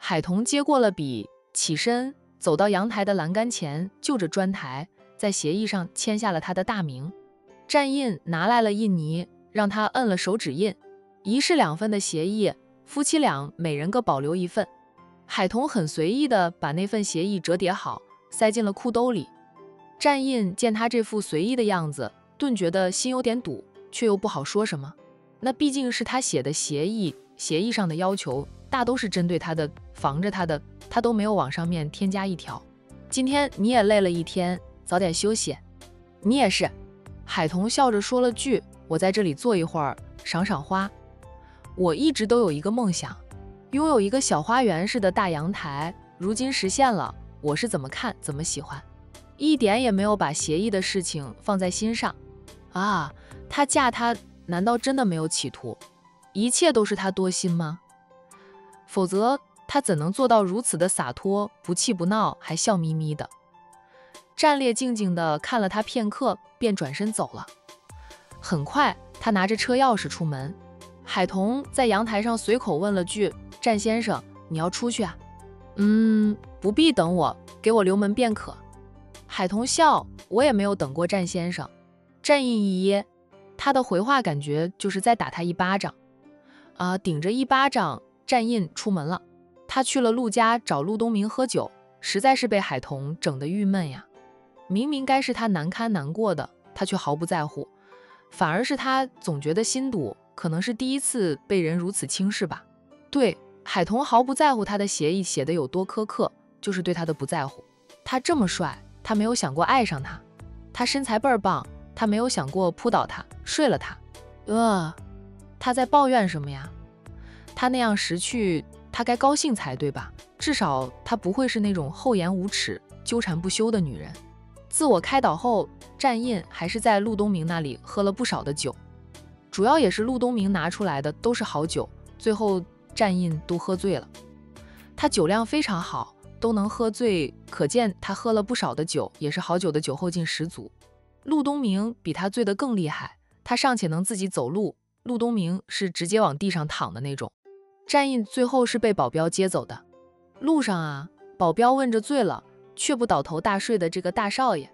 海童接过了笔，起身走到阳台的栏杆前，就着砖台，在协议上签下了他的大名。战印拿来了印泥，让他摁了手指印。1式2份的协议，夫妻俩每人各保留1份。海童很随意地把那份协议折叠好，塞进了裤兜里。战印见他这副随意的样子，顿觉得心有点堵，却又不好说什么。那毕竟是他写的协议，协议上的要求大都是针对他的，防着他的，他都没有往上面添加一条。今天你也累了一天，早点休息。你也是。海童笑着说了句，我在这里坐一会儿，赏赏花。我一直都有一个梦想，拥有一个小花园似的大阳台，如今实现了，我是怎么看怎么喜欢，一点也没有把协议的事情放在心上。啊，她嫁他难道真的没有企图？一切都是他多心吗？否则他怎能做到如此的洒脱，不气不闹，还笑眯眯的？战烈静静地看了他片刻，便转身走了。很快他拿着车钥匙出门。海童在阳台上随口问了句，战先生，你要出去啊？不必等我，给我留门便可。海童笑，我也没有等过战先生。战印一噎，他的回话感觉就是在打他一巴掌。顶着一巴掌，战印出门了。他去了陆家找陆东明喝酒，实在是被海童整得郁闷呀。明明该是他难堪难过的，他却毫不在乎，反而是他总觉得心堵，可能是第一次被人如此轻视吧。对，海童毫不在乎他的协议写得有多苛刻，就是对他的不在乎。他这么帅，他没有想过爱上他；他身材倍儿棒，他没有想过扑倒他，睡了他。他在抱怨什么呀？他那样识趣，他该高兴才对吧？至少他不会是那种厚颜无耻、纠缠不休的女人。自我开导后，战印还是在陆东明那里喝了不少的酒，主要也是陆东明拿出来的都是好酒，最后战印都喝醉了。他酒量非常好，都能喝醉，可见他喝了不少的酒，也是好酒的酒后劲十足。陆东明比他醉得更厉害，他尚且能自己走路，陆东明是直接往地上躺的那种。战印最后是被保镖接走的。路上啊，保镖问着醉了却不倒头大睡的这个大少爷，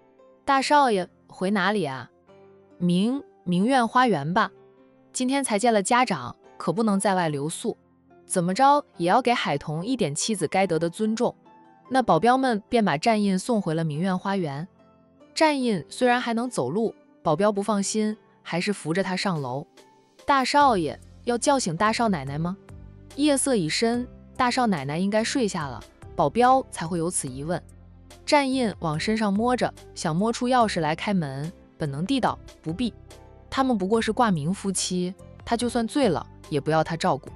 大少爷回哪里啊？明苑花园吧，今天才见了家长，可不能在外留宿，怎么着也要给海童一点妻子该得的尊重。那保镖们便把战印送回了明苑花园。战印虽然还能走路，保镖不放心，还是扶着他上楼。大少爷要叫醒大少奶奶吗？夜色已深，大少奶奶应该睡下了，保镖才会有此疑问。战印往身上摸着，想摸出钥匙来开门，本能地道，不必，他们不过是挂名夫妻，他就算醉了也不要他照顾。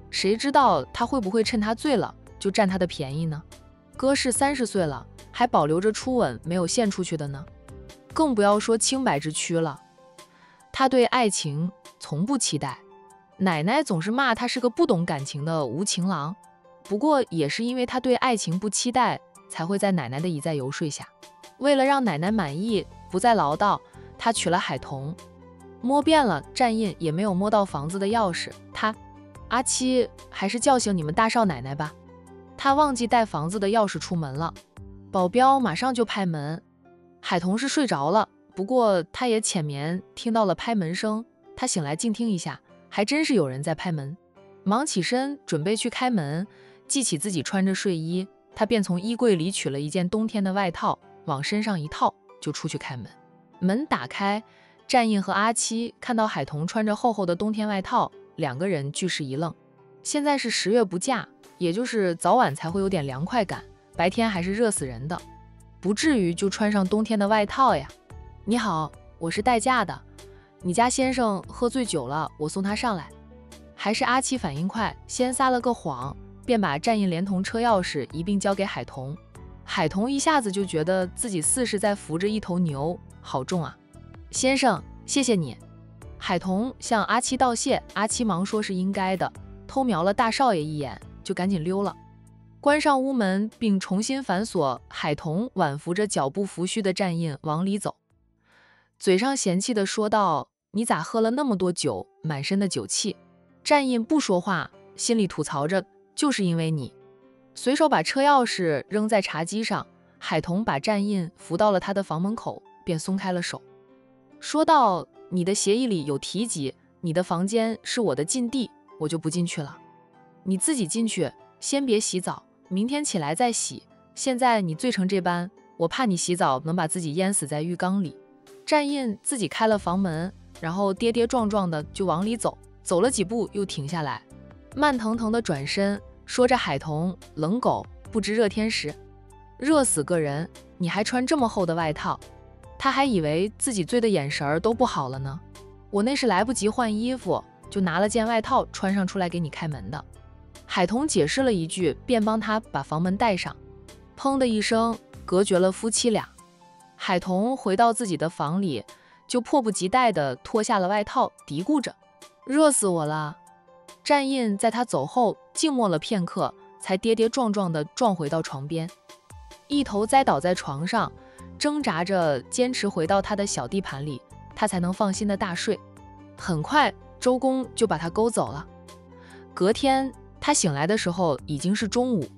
谁知道他会不会趁他醉了就占他的便宜呢？哥是30岁了，还保留着初吻没有献出去的呢，更不要说清白之躯了。他对爱情从不期待，奶奶总是骂他是个不懂感情的无情郎，不过也是因为他对爱情不期待，才会在奶奶的一再游说下，为了让奶奶满意，不再唠叨，他娶了海童。摸遍了战印也没有摸到房子的钥匙，阿七还是叫醒你们大少奶奶吧。他忘记带房子的钥匙出门了，保镖马上就拍门。海童是睡着了，不过他也浅眠，听到了拍门声，他醒来静听一下，还真是有人在拍门，忙起身准备去开门，记起自己穿着睡衣，他便从衣柜里取了一件冬天的外套，往身上一套，就出去开门。门打开，战印和阿七看到海童穿着厚厚的冬天外套，两个人俱是一愣。现在是10月不假，也就是早晚才会有点凉快感，白天还是热死人的，不至于就穿上冬天的外套呀。你好，我是待嫁的，你家先生喝醉酒了，我送他上来。还是阿七反应快，先撒了个谎，便把战印连同车钥匙一并交给海童。海童一下子就觉得自己似是在扶着一头牛，好重啊。先生，谢谢你。海童向阿七道谢，阿七忙说是应该的，偷瞄了大少爷一眼，就赶紧溜了。关上屋门并重新反锁，海童挽扶着脚步浮虚的战印往里走，嘴上嫌弃地说道，你咋喝了那么多酒，满身的酒气。战印不说话，心里吐槽着，就是因为你。随手把车钥匙扔在茶几上。海童把战印扶到了他的房门口，便松开了手，说道：“你的协议里有提及，你的房间是我的禁地，我就不进去了。你自己进去，先别洗澡，明天起来再洗。现在你醉成这般，我怕你洗澡能把自己淹死在浴缸里。”战印自己开了房门，然后跌跌撞撞的就往里走，走了几步又停下来，慢腾腾的转身，说着：“海童，冷狗，不知热天时，热死个人，你还穿这么厚的外套。”他还以为自己醉的眼神儿都不好了呢。我那是来不及换衣服，就拿了件外套穿上出来给你开门的。海童解释了一句，便帮他把房门带上。砰的一声，隔绝了夫妻俩。海童回到自己的房里，就迫不及待地脱下了外套，嘀咕着：“热死我了。”战印在他走后静默了片刻，才跌跌撞撞地撞回到床边，一头栽倒在床上，挣扎着坚持回到他的小地盘里，他才能放心的大睡。很快，周公就把他勾走了。隔天，他醒来的时候已经是中午。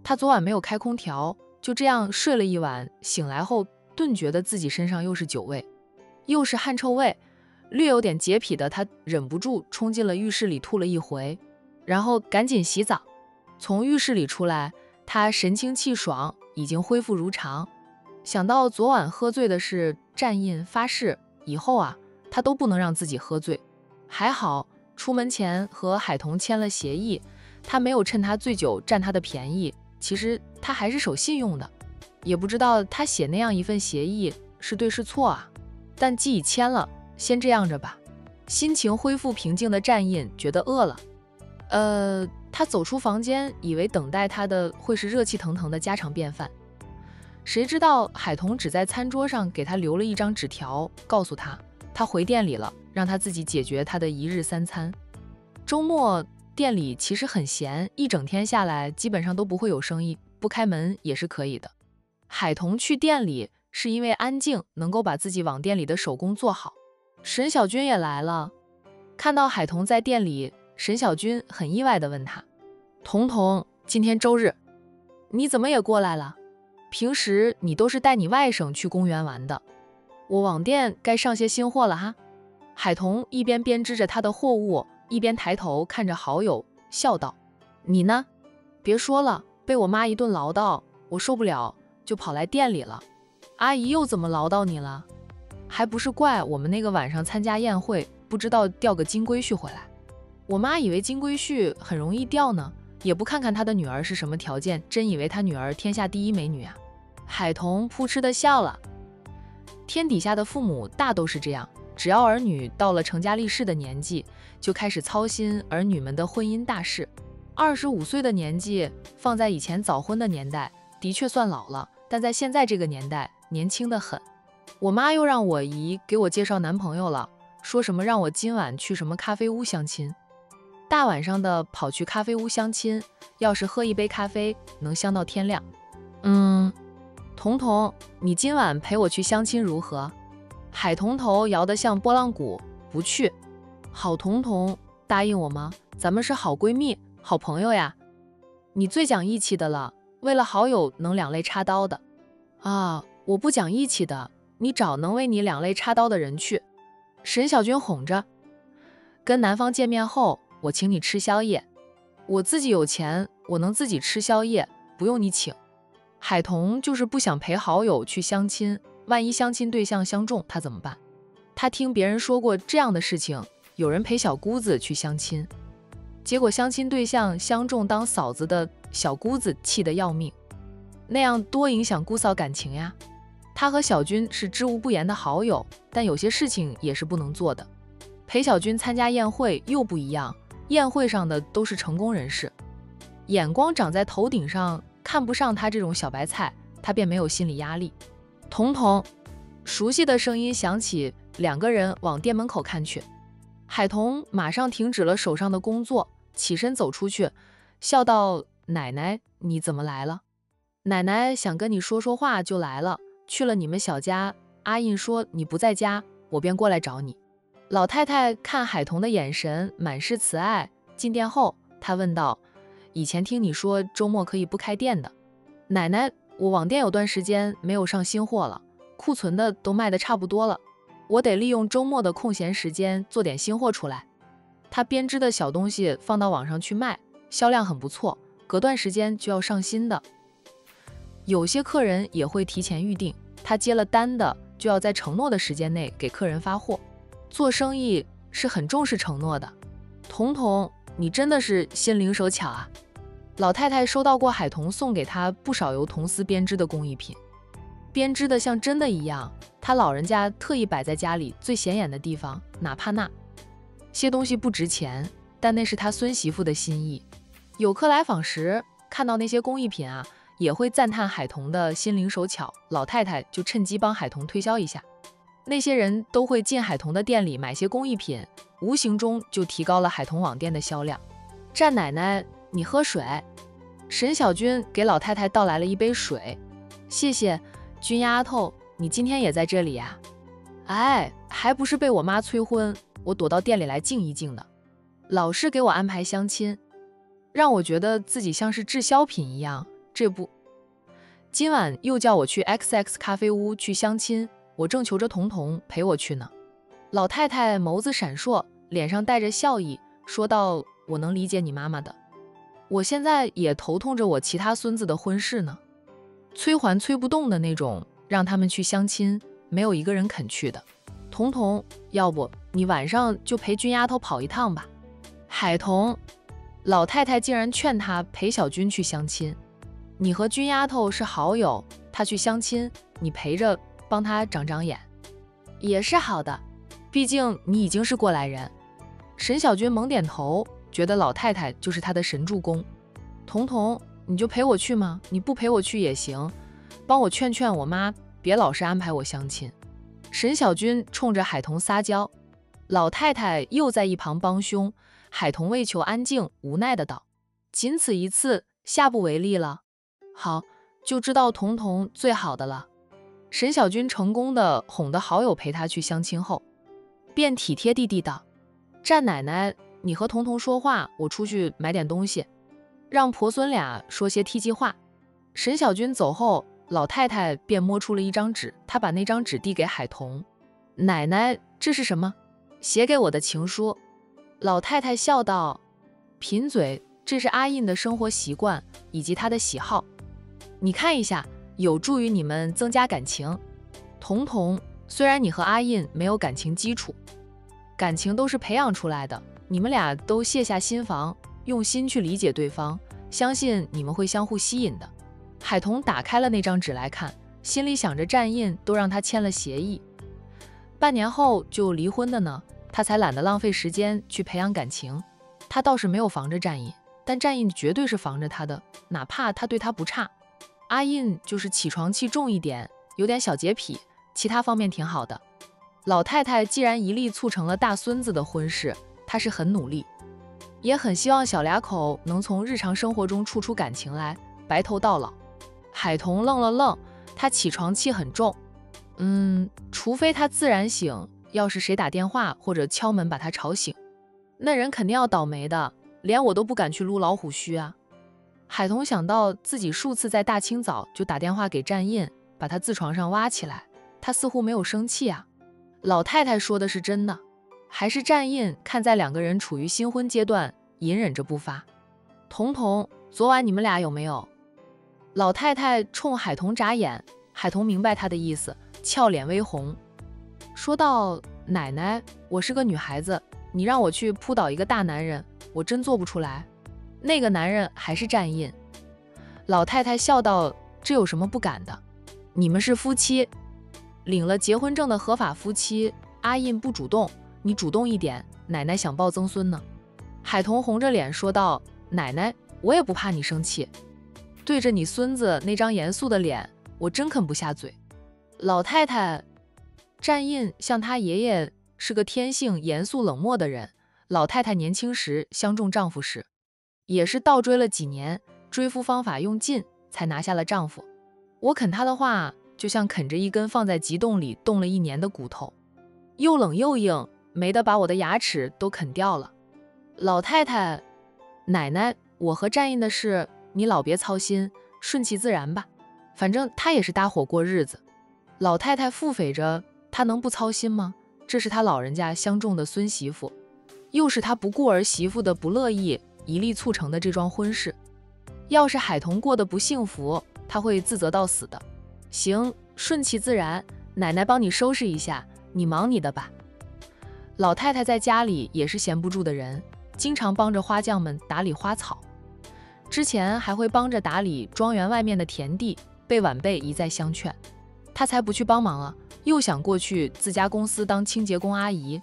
他昨晚没有开空调，就这样睡了一晚，醒来后顿觉得自己身上又是酒味，又是汗臭味，略有点洁癖的他忍不住冲进了浴室里吐了一回，然后赶紧洗澡。从浴室里出来，他神清气爽，已经恢复如常。想到昨晚喝醉的事，战印发誓以后啊，他都不能让自己喝醉。还好出门前和海童签了协议，他没有趁他醉酒占他的便宜，其实他还是守信用的。也不知道他写那样一份协议是对是错啊，但既已签了，先这样着吧。心情恢复平静的战印觉得饿了，他走出房间，以为等待他的会是热气腾腾的家常便饭，谁知道海童只在餐桌上给他留了一张纸条，告诉他回店里了，让他自己解决他的一日三餐。周末店里其实很闲，一整天下来基本上都不会有生意，不开门也是可以的。海童去店里是因为安静，能够把自己往店里的手工做好。沈小军也来了，看到海童在店里，沈小军很意外地问他：“童童，今天周日，你怎么也过来了？平时你都是带你外甥去公园玩的，我网店该上些新货了哈。”海童一边编织着他的货物，一边抬头看着好友，笑道：“你呢？别说了，被我妈一顿唠叨，我受不了，就跑来店里了。阿姨又怎么唠叨你了？还不是怪我们那个晚上参加宴会，不知道钓个金龟婿回来。我妈以为金龟婿很容易钓呢，也不看看她的女儿是什么条件，真以为她女儿天下第一美女啊。”海童扑哧地笑了。天底下的父母大都是这样，只要儿女到了成家立室的年纪，就开始操心儿女们的婚姻大事。25岁的年纪，放在以前早婚的年代，的确算老了，但在现在这个年代，年轻得很。我妈又让我姨给我介绍男朋友了，说什么让我今晚去什么咖啡屋相亲。大晚上的跑去咖啡屋相亲，要是喝一杯咖啡，能香到天亮。童童，你今晚陪我去相亲如何？海童头摇得像拨浪鼓，不去。好童童，答应我吗？咱们是好闺蜜、好朋友呀。你最讲义气的了，为了好友能两肋插刀的啊！我不讲义气的，你找能为你两肋插刀的人去。沈小军哄着。跟男方见面后，我请你吃宵夜。我自己有钱，我能自己吃宵夜，不用你请。海童就是不想陪好友去相亲，万一相亲对象相中，他怎么办？他听别人说过这样的事情，有人陪小姑子去相亲，结果相亲对象相中当嫂子的小姑子气得要命，那样多影响姑嫂感情呀。他和小军是知无不言的好友，但有些事情也是不能做的。陪小军参加宴会又不一样，宴会上的都是成功人士，眼光长在头顶上，看不上他这种小白菜，他便没有心理压力。童童，熟悉的声音响起，两个人往店门口看去。海童马上停止了手上的工作，起身走出去，笑道：“奶奶，你怎么来了？奶奶想跟你说说话就来了，去了你们小家，阿印说你不在家，我便过来找你。”老太太看海童的眼神满是慈爱，进店后她问道：“以前听你说周末可以不开店的。奶奶，我网店有段时间没有上新货了，库存的都卖得差不多了，我得利用周末的空闲时间做点新货出来。他编织的小东西放到网上去卖，销量很不错，隔段时间就要上新的。有些客人也会提前预定，他接了单的就要在承诺的时间内给客人发货。做生意是很重视承诺的。彤彤，你真的是心灵手巧啊！老太太收到过海童送给她不少由铜丝编织的工艺品，编织的像真的一样，她老人家特意摆在家里最显眼的地方，哪怕那些东西不值钱，但那是她孙媳妇的心意。有客来访时看到那些工艺品啊，也会赞叹海童的心灵手巧，老太太就趁机帮海童推销一下。那些人都会进海童的店里买些工艺品，无形中就提高了海童网店的销量。战奶奶，你喝水。沈小军给老太太倒来了一杯水。谢谢，君丫头，你今天也在这里呀？哎，还不是被我妈催婚，我躲到店里来静一静的。老是给我安排相亲，让我觉得自己像是滞销品一样。这不，今晚又叫我去 XX 咖啡屋去相亲，我正求着彤彤陪我去呢。老太太眸子闪烁，脸上带着笑意，说道：我能理解你妈妈的，我现在也头痛着我其他孙子的婚事呢，催还催不动的那种，让他们去相亲，没有一个人肯去的。彤彤，要不你晚上就陪君丫头跑一趟吧。海童，老太太竟然劝他陪小军去相亲。你和君丫头是好友，她去相亲，你陪着帮她长长眼，也是好的，毕竟你已经是过来人。沈小军猛点头，觉得老太太就是他的神助攻。彤彤，你就陪我去吗？你不陪我去也行，帮我劝劝我妈，别老是安排我相亲。沈小军冲着海童撒娇，老太太又在一旁帮凶。海童为求安静，无奈的道：仅此一次，下不为例了。好，就知道彤彤最好的了。沈小军成功的哄得好友陪他去相亲后，便体贴地地道：战奶奶，你和彤彤说话，我出去买点东西，让婆孙俩说些梯级话。沈小军走后，老太太便摸出了一张纸，她把那张纸递给海童。奶奶，这是什么？写给我的情书。老太太笑道：贫嘴，这是阿印的生活习惯以及他的喜好，你看一下，有助于你们增加感情。彤彤，虽然你和阿印没有感情基础，感情都是培养出来的，你们俩都卸下心防，用心去理解对方，相信你们会相互吸引的。海童打开了那张纸来看，心里想着战印都让他签了协议，半年后就离婚的呢，他才懒得浪费时间去培养感情。他倒是没有防着战印，但战印绝对是防着他的，哪怕他对他不差。阿印就是起床气重一点，有点小洁癖，其他方面挺好的。老太太既然一力促成了大孙子的婚事，她是很努力，也很希望小俩口能从日常生活中处出感情来，白头到老。海童愣了愣，他起床气很重，除非他自然醒，要是谁打电话或者敲门把他吵醒，那人肯定要倒霉的，连我都不敢去撸老虎须啊。海童想到自己数次在大清早就打电话给战印，把他自床上挖起来，他似乎没有生气啊。老太太说的是真的，还是战印看在两个人处于新婚阶段，隐忍着不发。彤彤，昨晚你们俩有没有？老太太冲海童眨眼，海童明白她的意思，俏脸微红，说道：奶奶，我是个女孩子，你让我去扑倒一个大男人，我真做不出来。那个男人还是战印。老太太笑道：这有什么不敢的？你们是夫妻，领了结婚证的合法夫妻，阿印不主动，你主动一点，奶奶想抱曾孙呢。海童红着脸说道：奶奶，我也不怕你生气，对着你孙子那张严肃的脸，我真啃不下嘴。老太太，战印像他爷爷是个天性严肃冷漠的人，老太太年轻时相中丈夫时，也是倒追了几年，追夫方法用尽，才拿下了丈夫。我啃他的话，就像啃着一根放在极冻里冻了1年的骨头，又冷又硬，没得把我的牙齿都啃掉了。老太太，奶奶，我和战印的事，你老别操心，顺其自然吧。反正他也是搭伙过日子。老太太腹诽着，他能不操心吗？这是他老人家相中的孙媳妇，又是他不顾儿媳妇的不乐意，一力促成的这桩婚事。要是海童过得不幸福，他会自责到死的。行，顺其自然，奶奶帮你收拾一下，你忙你的吧。老太太在家里也是闲不住的人，经常帮着花匠们打理花草，之前还会帮着打理庄园外面的田地，被晚辈一再相劝，她才不去帮忙啊，又想过去自家公司当清洁工阿姨。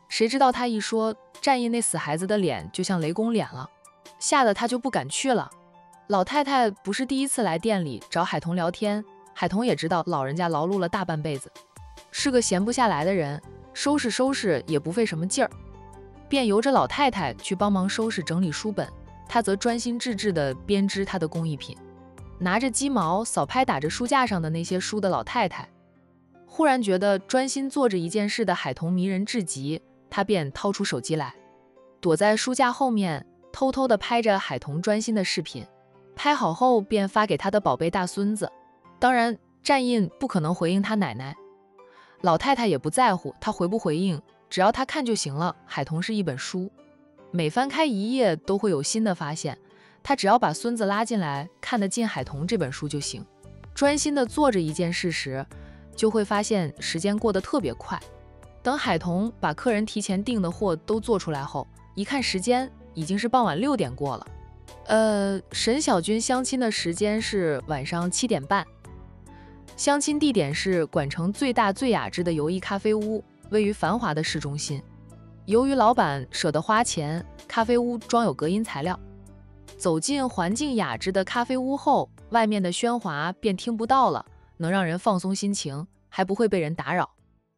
谁知道她一说，战印那死孩子的脸就像雷公脸了，吓得她就不敢去了。老太太不是第一次来店里找海童聊天，海童也知道老人家劳碌了大半辈子，是个闲不下来的人，收拾收拾也不费什么劲儿，便由着老太太去帮忙收拾整理书本，她则专心致志地编织她的工艺品。拿着鸡毛扫拍打着书架上的那些书的老太太，忽然觉得专心做着一件事的海童迷人至极，她便掏出手机来，躲在书架后面偷偷地拍着海童专心的视频，拍好后便发给他的宝贝大孙子。当然战印不可能回应他奶奶，老太太也不在乎他回不回应，只要他看就行了。海童是一本书，每翻开一页都会有新的发现，他只要把孙子拉进来看得进海童这本书就行。专心地做着一件事时，就会发现时间过得特别快。等海童把客人提前订的货都做出来后，一看时间已经是傍晚6点过了。沈小军相亲的时间是晚上7点半，相亲地点是管城最大最雅致的游艺咖啡屋，位于繁华的市中心。由于老板舍得花钱，咖啡屋装有隔音材料。走进环境雅致的咖啡屋后，外面的喧哗便听不到了，能让人放松心情，还不会被人打扰。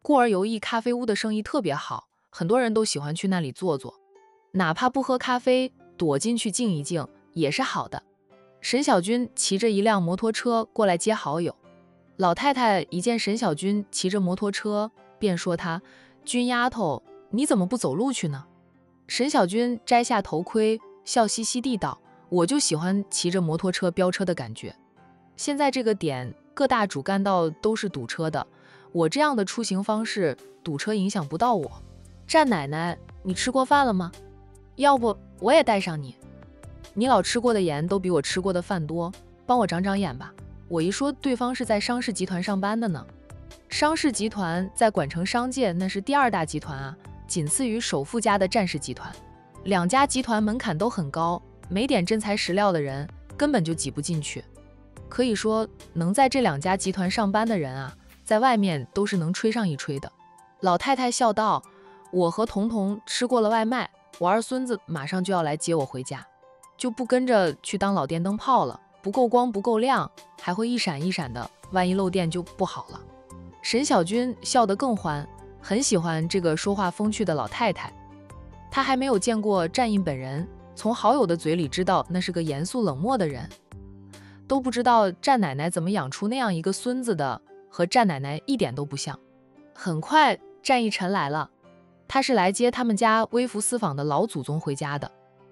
故而游艺咖啡屋的生意特别好，很多人都喜欢去那里坐坐，哪怕不喝咖啡，躲进去静一静也是好的。沈小军骑着一辆摩托车过来接好友，老太太一见沈小军骑着摩托车，便说他：军丫头，你怎么不走路去呢？沈小军摘下头盔，笑嘻嘻地道：我就喜欢骑着摩托车飙车的感觉。现在这个点各大主干道都是堵车的，我这样的出行方式堵车影响不到我。战奶奶，你吃过饭了吗？要不我也带上你，你老吃过的盐都比我吃过的饭多，帮我长长眼吧。我一说对方是在商事集团上班的呢。商事集团在管城商界那是第2大集团啊，仅次于首富家的战氏集团。2家集团门槛都很高，没点真材实料的人根本就挤不进去。可以说能在这2家集团上班的人啊，在外面都是能吹上一吹的。老太太笑道：我和彤彤吃过了外卖，我二孙子马上就要来接我回家，就不跟着去当老电灯泡了，不够光不够亮，还会一闪一闪的，万一漏电就不好了。沈小军笑得更欢，很喜欢这个说话风趣的老太太。他还没有见过战印本人，从好友的嘴里知道那是个严肃冷漠的人，都不知道战奶奶怎么养出那样一个孙子的，和战奶奶一点都不像。很快战一晨来了，他是来接他们家微服私访的老祖宗回家的。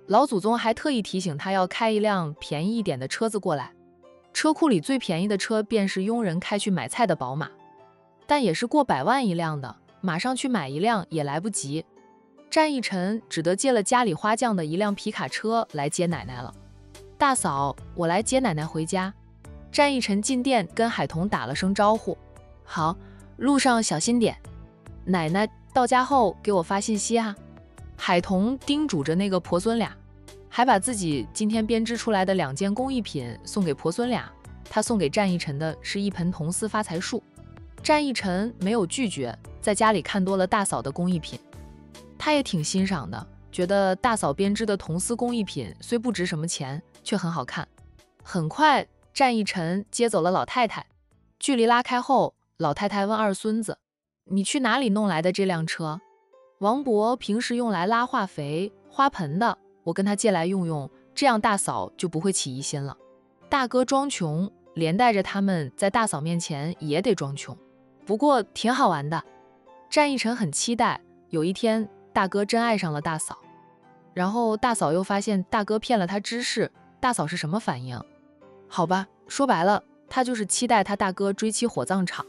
老祖宗还特意提醒他要开一辆便宜一点的车子过来，车库里最便宜的车便是佣人开去买菜的宝马，但也是过100万一辆的，马上去买一辆也来不及。战一晨只得借了家里花匠的一辆皮卡车来接奶奶了。大嫂，我来接奶奶回家。战一晨进店跟海童打了声招呼：好，路上小心点，奶奶到家后给我发信息啊。海童叮嘱着那个婆孙俩，还把自己今天编织出来的2件工艺品送给婆孙俩。他送给战一晨的是一盆铜丝发财树。战一晨没有拒绝，在家里看多了大嫂的工艺品，他也挺欣赏的，觉得大嫂编织的铜丝工艺品虽不值什么钱，却很好看。很快战一晨接走了老太太，距离拉开后，老太太问二孙子：你去哪里弄来的这辆车？王伯平时用来拉化肥花盆的，我跟他借来用用，这样大嫂就不会起疑心了。大哥装穷，连带着他们在大嫂面前也得装穷，不过挺好玩的。战一晨很期待有一天大哥真爱上了大嫂。然后大嫂又发现大哥骗了她知识，大嫂是什么反应？好吧，说白了，她就是期待她大哥追妻火葬场。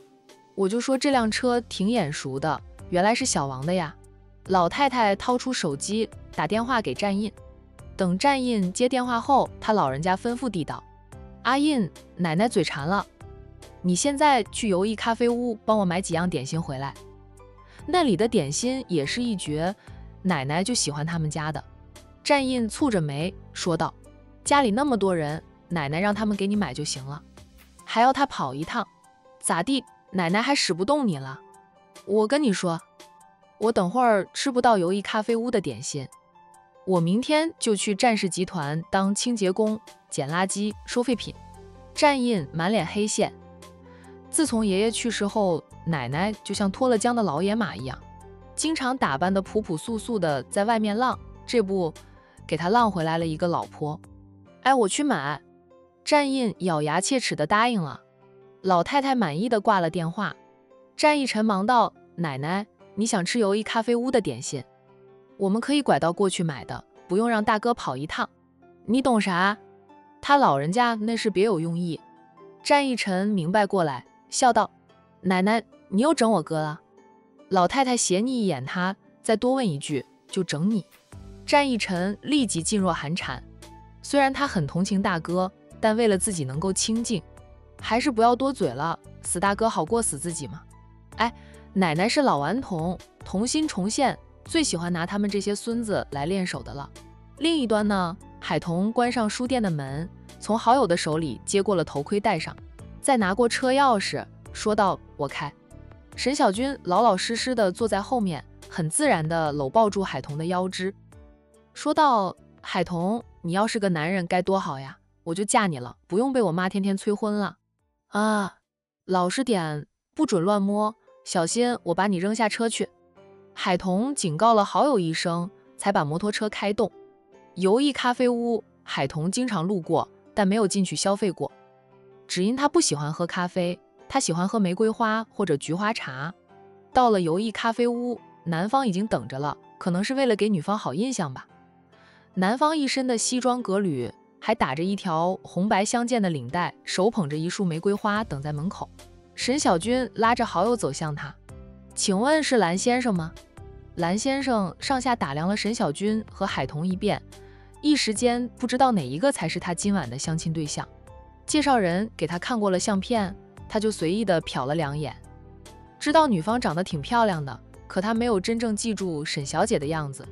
我就说这辆车挺眼熟的，原来是小王的呀。老太太掏出手机打电话给战印，等战印接电话后，他老人家吩咐地道：“阿印，奶奶嘴馋了，你现在去游艺咖啡屋帮我买几样点心回来。那里的点心也是一绝，奶奶就喜欢他们家的。”战印蹙着眉说道：“家里那么多人，奶奶让他们给你买就行了，还要他跑一趟，咋地？奶奶还使不动你了。我跟你说，我等会儿吃不到游艺咖啡屋的点心，我明天就去战氏集团当清洁工，捡垃圾收废品。”战印满脸黑线。自从爷爷去世后，奶奶就像脱了缰的老野马一样，经常打扮得朴朴素素的在外面浪，这不给他浪回来了一个老婆。哎，我去买。战印咬牙切齿地答应了。老太太满意地挂了电话。战一晨忙道：“奶奶，你想吃游艺咖啡屋的点心，我们可以拐道过去买的，不用让大哥跑一趟。你懂啥？他老人家那是别有用意。”战一晨明白过来，笑道：“奶奶，你又整我哥了。”老太太斜睨一眼他，再多问一句，就整你。战一晨立即噤若寒蝉。虽然他很同情大哥，但为了自己能够清静，还是不要多嘴了，死大哥好过死自己嘛。哎，奶奶是老顽童，童心重现，最喜欢拿他们这些孙子来练手的了。另一端呢，海童关上书店的门，从好友的手里接过了头盔戴上，再拿过车钥匙，说道：“我开。”沈小军老老实实的坐在后面，很自然的搂抱住海童的腰肢，说道：“海童，你要是个男人该多好呀，我就嫁你了，不用被我妈天天催婚了。啊，老实点，不准乱摸，小心我把你扔下车去。”海童警告了好友一声，才把摩托车开动。游艺咖啡屋，海童经常路过，但没有进去消费过，只因他不喜欢喝咖啡，他喜欢喝玫瑰花或者菊花茶。到了游艺咖啡屋，男方已经等着了，可能是为了给女方好印象吧。男方一身的西装革履，还打着一条红白相间的领带，手捧着一束玫瑰花等在门口。沈小军拉着好友走向他：“请问是蓝先生吗？”蓝先生上下打量了沈小军和海童一遍，一时间不知道哪一个才是他今晚的相亲对象。介绍人给他看过了相片，他就随意地瞟了两眼，知道女方长得挺漂亮的，可他没有真正记住沈小姐的样子。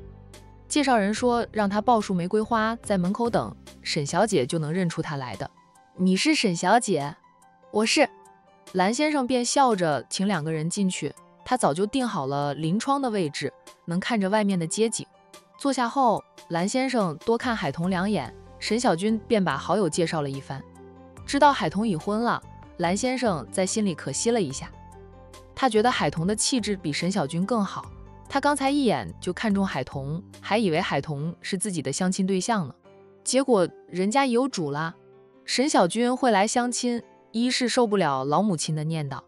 介绍人说让他抱束玫瑰花在门口等，沈小姐就能认出他来的。“你是沈小姐？”“我是。”蓝先生便笑着请两个人进去，他早就定好了临窗的位置，能看着外面的街景。坐下后，蓝先生多看海童两眼，沈小军便把好友介绍了一番。知道海童已婚了，蓝先生在心里可惜了一下。他觉得海童的气质比沈小军更好，他刚才一眼就看中海童，还以为海童是自己的相亲对象呢，结果人家已有主了。沈小军会来相亲，一是受不了老母亲的念叨，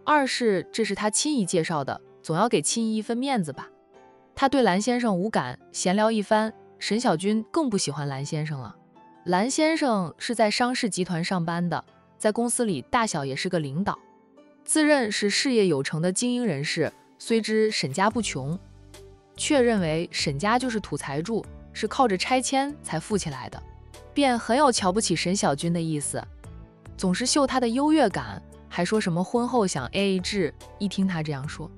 二是这是他亲姨介绍的，总要给亲姨一分面子吧。他对蓝先生无感，闲聊一番，沈小军更不喜欢蓝先生了。蓝先生是在商氏集团上班的，在公司里大小也是个领导，自认是事业有成的精英人士，虽知沈家不穷，却认为沈家就是土财主，是靠着拆迁才富起来的，便很有瞧不起沈小军的意思，总是秀他的优越感，还说什么婚后想 AA 制。一听他这样说，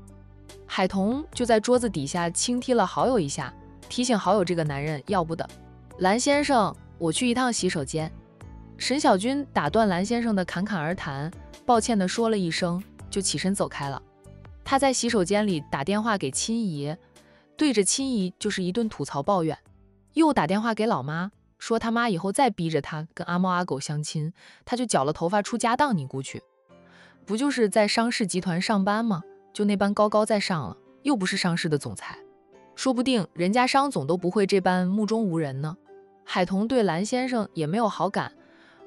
海童就在桌子底下轻踢了好友一下，提醒好友这个男人要不得。“蓝先生，我去一趟洗手间。”沈小军打断蓝先生的侃侃而谈，抱歉地说了一声，就起身走开了。他在洗手间里打电话给亲姨，对着亲姨就是一顿吐槽抱怨，又打电话给老妈，说他妈以后再逼着他跟阿猫阿狗相亲，他就绞了头发出家当尼姑去。不就是在商氏集团上班吗？就那般高高在上了，又不是商氏的总裁，说不定人家商总都不会这般目中无人呢。海童对蓝先生也没有好感，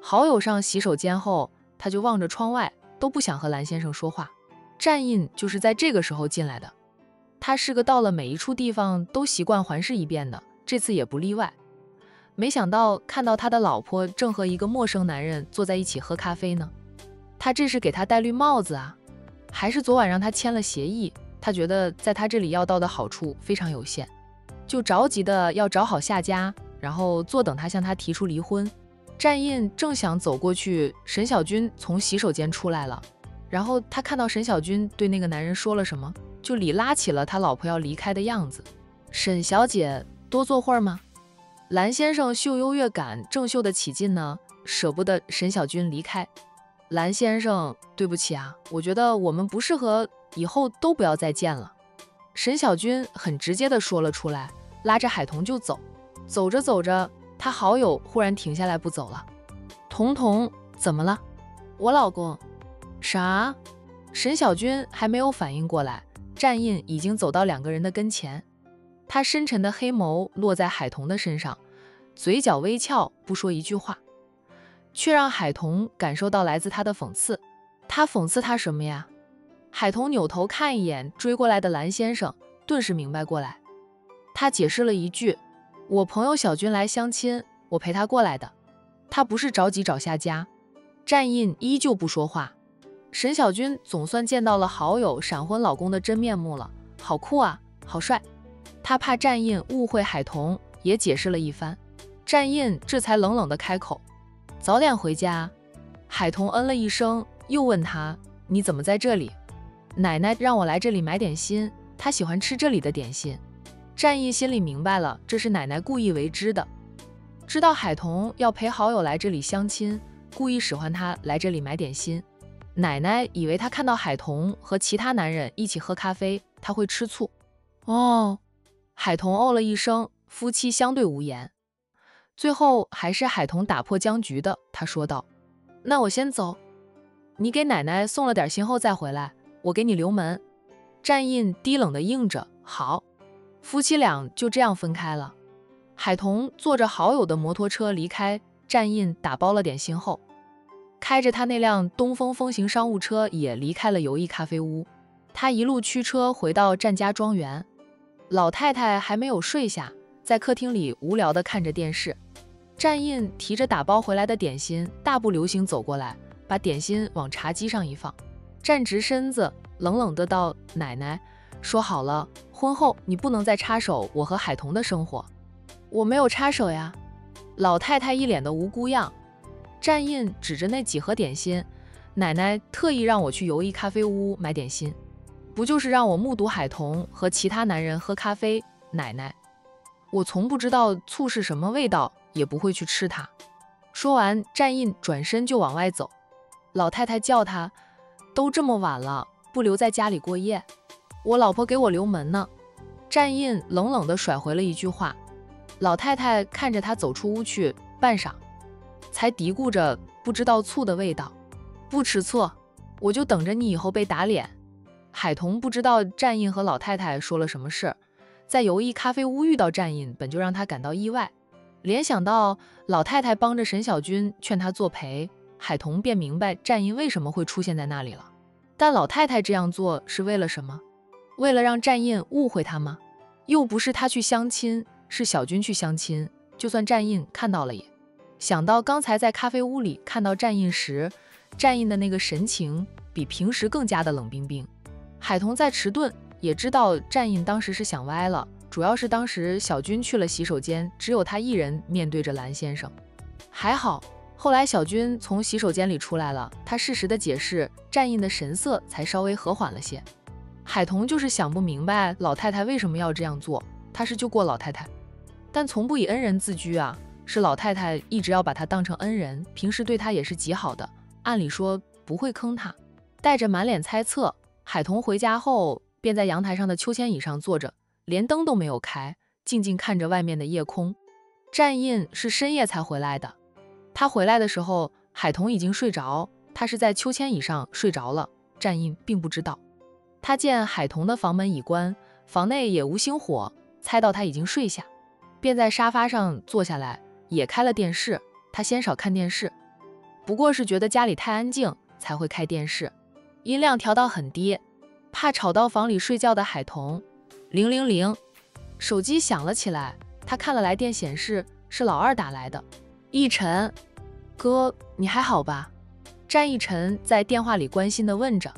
好友上洗手间后，他就望着窗外，都不想和蓝先生说话。战印就是在这个时候进来的，他是个到了每一处地方都习惯环视一遍的，这次也不例外。没想到看到他的老婆正和一个陌生男人坐在一起喝咖啡呢。他这是给他戴绿帽子啊，还是昨晚让他签了协议？他觉得在他这里要到的好处非常有限，就着急的要找好下家，然后坐等他向他提出离婚。战印正想走过去，沈小军从洗手间出来了，然后他看到沈小军对那个男人说了什么，就里拉起了他老婆要离开的样子。沈小姐，多坐会儿吗？蓝先生秀优越感正秀得起劲呢，舍不得沈小军离开。蓝先生，对不起啊，我觉得我们不适合，以后都不要再见了。沈小军很直接地说了出来，拉着海童就走。走着走着，他好友忽然停下来不走了。童童，怎么了？我老公。啥？沈小军还没有反应过来，战印已经走到两个人的跟前。他深沉的黑眸落在海童的身上，嘴角微翘，不说一句话，却让海童感受到来自他的讽刺。他讽刺他什么呀？海童扭头看一眼追过来的蓝先生，顿时明白过来。他解释了一句：我朋友小军来相亲，我陪他过来的，他不是着急找下家。战印依旧不说话。沈小军总算见到了好友闪婚老公的真面目了，好酷啊，好帅。他怕战印误会海童，也解释了一番。战印这才冷冷地开口：早点回家。海童嗯了一声，又问他：你怎么在这里？奶奶让我来这里买点心，她喜欢吃这里的点心。战印心里明白了，这是奶奶故意为之的，知道海童要陪好友来这里相亲，故意使唤他来这里买点心。奶奶以为他看到海童和其他男人一起喝咖啡，他会吃醋。哦，海童哦了一声，夫妻相对无言。最后还是海童打破僵局的，他说道：那我先走，你给奶奶送了点心后再回来，我给你留门。战印低冷的应着，好。夫妻俩就这样分开了。海童坐着好友的摩托车离开，战印打包了点心后，开着他那辆东风风行商务车也离开了游艺咖啡屋。他一路驱车回到战家庄园，老太太还没有睡下，在客厅里无聊地看着电视。战印提着打包回来的点心，大步流星走过来，把点心往茶几上一放，站直身子，冷冷地道：奶奶，说好了，婚后你不能再插手我和海童的生活。我没有插手呀。老太太一脸的无辜样。战印指着那几盒点心，奶奶特意让我去游艺咖啡屋买点心，不就是让我目睹海童和其他男人喝咖啡？奶奶，我从不知道醋是什么味道，也不会去吃它。说完，战印转身就往外走。老太太叫他：都这么晚了，不留在家里过夜？我老婆给我留门呢。战印冷冷地甩回了一句话。老太太看着他走出屋去，半晌才嘀咕着：不知道醋的味道，不吃醋，我就等着你以后被打脸。海童不知道战印和老太太说了什么事，在游艺咖啡屋遇到战印，本就让他感到意外。联想到老太太帮着沈小军劝他作陪，海童便明白战印为什么会出现在那里了。但老太太这样做是为了什么？为了让战印误会他吗？又不是他去相亲，是小军去相亲，就算战印看到了也。想到刚才在咖啡屋里看到战印时，战印的那个神情比平时更加的冷冰冰。海童在迟钝，也知道战印当时是想歪了，主要是当时小军去了洗手间，只有他一人面对着蓝先生。还好后来小军从洗手间里出来了，他适时的解释，战印的神色才稍微和缓了些。海童就是想不明白老太太为什么要这样做，他是救过老太太，但从不以恩人自居啊，是老太太一直要把他当成恩人，平时对他也是极好的，按理说不会坑他。带着满脸猜测，海童回家后便在阳台上的秋千椅上坐着，连灯都没有开，静静看着外面的夜空。战印是深夜才回来的，他回来的时候海童已经睡着，他是在秋千椅上睡着了，战印并不知道。他见海童的房门已关，房内也无星火，猜到他已经睡下，便在沙发上坐下来，也开了电视。他鲜少看电视，不过是觉得家里太安静才会开电视，音量调到很低，怕吵到房里睡觉的海童。000，手机响了起来，他看了来电显示是老二打来的。奕晨，哥，你还好吧？战奕晨在电话里关心地问着。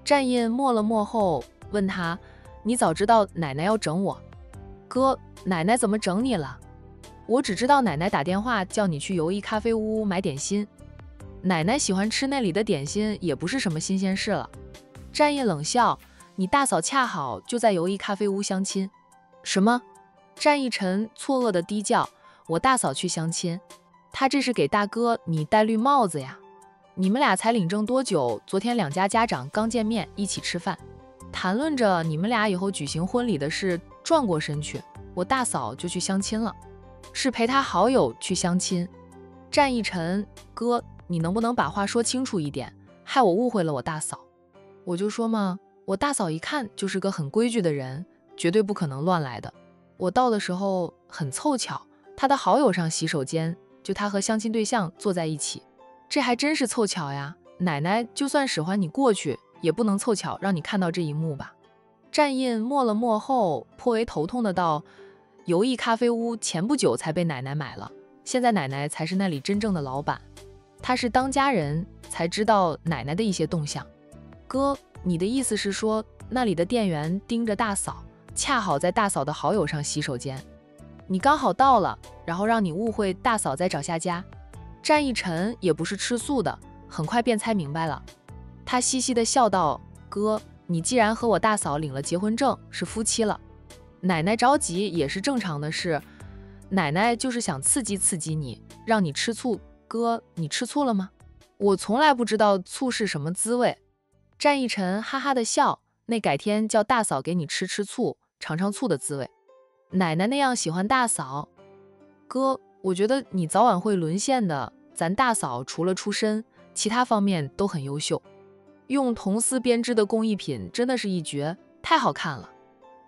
战印默了默后问他：你早知道奶奶要整我？哥，奶奶怎么整你了？我只知道奶奶打电话叫你去友谊咖啡屋买点心。奶奶喜欢吃那里的点心，也不是什么新鲜事了。战印冷笑：你大嫂恰好就在友谊咖啡屋相亲。什么？战奕晨错愕地低叫：我大嫂去相亲？她这是给大哥你戴绿帽子呀？你们俩才领证多久？昨天两家家长刚见面，一起吃饭，谈论着你们俩以后举行婚礼的事，转过身去，我大嫂就去相亲了，是陪她好友去相亲。战奕晨，哥，你能不能把话说清楚一点，害我误会了我大嫂。我就说嘛，我大嫂一看就是个很规矩的人，绝对不可能乱来的。我到的时候很凑巧，她的好友上洗手间，就她和相亲对象坐在一起，这还真是凑巧呀。奶奶就算使唤你过去，也不能凑巧让你看到这一幕吧。战印默了默后颇为头痛的道：友谊咖啡屋前不久才被奶奶买了，现在奶奶才是那里真正的老板，她是当家人才知道奶奶的一些动向。哥，你的意思是说那里的店员盯着大嫂，恰好在大嫂的好友上洗手间，你刚好到了，然后让你误会大嫂在找下家？战奕晨也不是吃素的，很快便猜明白了。他嘻嘻地笑道：哥，你既然和我大嫂领了结婚证，是夫妻了，奶奶着急也是正常的事，奶奶就是想刺激刺激你，让你吃醋。哥，你吃醋了吗？我从来不知道醋是什么滋味。战奕晨哈哈地笑，那改天叫大嫂给你吃吃醋，尝尝醋的滋味。奶奶那样喜欢大嫂？哥，我觉得你早晚会沦陷的，咱大嫂除了出身，其他方面都很优秀，用铜丝编织的工艺品真的是一绝，太好看了。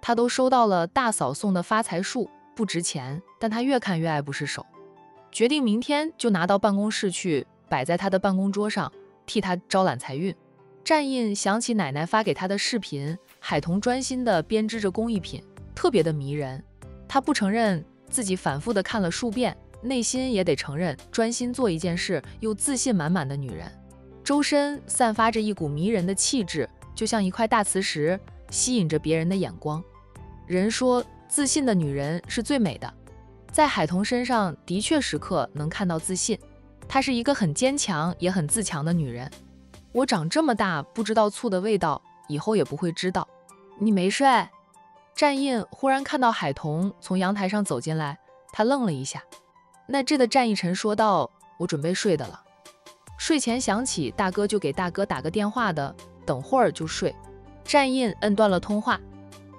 她都收到了大嫂送的发财树，不值钱，但她越看越爱不释手，决定明天就拿到办公室去，摆在她的办公桌上，替她招揽财运。战印想起奶奶发给他的视频，海童专心地编织着工艺品，特别的迷人。他不承认自己反复地看了数遍，内心也得承认，专心做一件事又自信满满的女人，周身散发着一股迷人的气质，就像一块大磁石，吸引着别人的眼光。人说自信的女人是最美的，在海童身上的确时刻能看到自信，她是一个很坚强也很自强的女人。我长这么大不知道醋的味道，以后也不会知道。你没睡？战印忽然看到海童从阳台上走进来，他愣了一下。那这的战奕晨说道：我准备睡的了，睡前想起大哥就给大哥打个电话的，等会儿就睡。战印摁断了通话。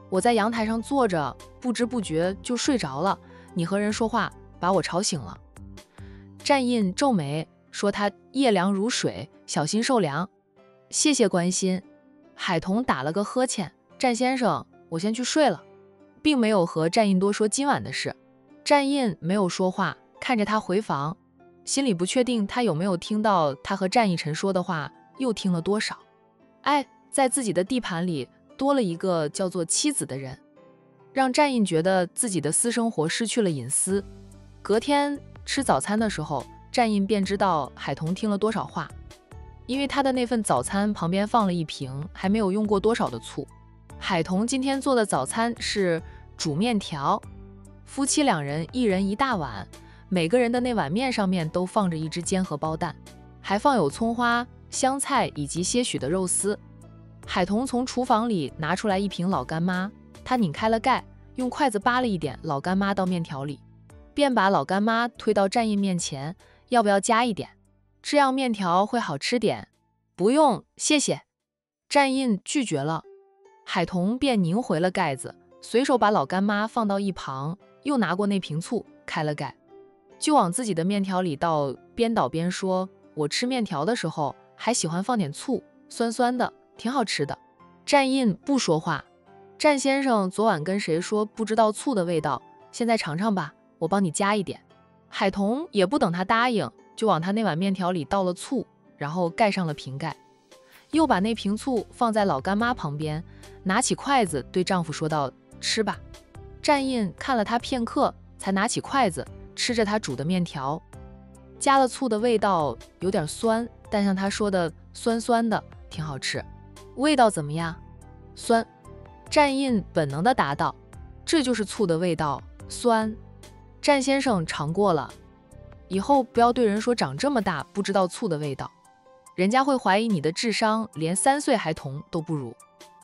我在阳台上坐着，不知不觉就睡着了，你和人说话把我吵醒了。战印皱眉说他夜凉如水，小心受凉。谢谢关心。海童打了个呵欠，战先生，我先去睡了，并没有和战印多说今晚的事。战印没有说话，看着他回房，心里不确定他有没有听到他和战奕晨说的话，又听了多少。哎，在自己的地盘里多了一个叫做妻子的人，让战印觉得自己的私生活失去了隐私。隔天吃早餐的时候，战印便知道海童听了多少话，因为他的那份早餐旁边放了一瓶还没有用过多少的醋。海童今天做的早餐是煮面条，夫妻两人一人一大碗，每个人的那碗面上面都放着一只煎荷包蛋，还放有葱花、香菜以及些许的肉丝。海童从厨房里拿出来一瓶老干妈，他拧开了盖，用筷子扒了一点老干妈到面条里，便把老干妈推到战印面前，要不要加一点？这样面条会好吃点。不用，谢谢。战印拒绝了。海童便拧回了盖子，随手把老干妈放到一旁，又拿过那瓶醋，开了盖，就往自己的面条里倒，边倒边说：我吃面条的时候还喜欢放点醋，酸酸的，挺好吃的。战印不说话。战先生昨晚跟谁说不知道醋的味道？现在尝尝吧，我帮你加一点。海童也不等他答应，就往他那碗面条里倒了醋，然后盖上了瓶盖，又把那瓶醋放在老干妈旁边，拿起筷子对丈夫说道：吃吧。战印看了他片刻，才拿起筷子吃着他煮的面条。加了醋的味道有点酸，但像他说的酸酸的，挺好吃。味道怎么样？酸。战印本能地答道：“这就是醋的味道，酸。”战先生尝过了，以后不要对人说长这么大不知道醋的味道，人家会怀疑你的智商连3岁孩童都不如。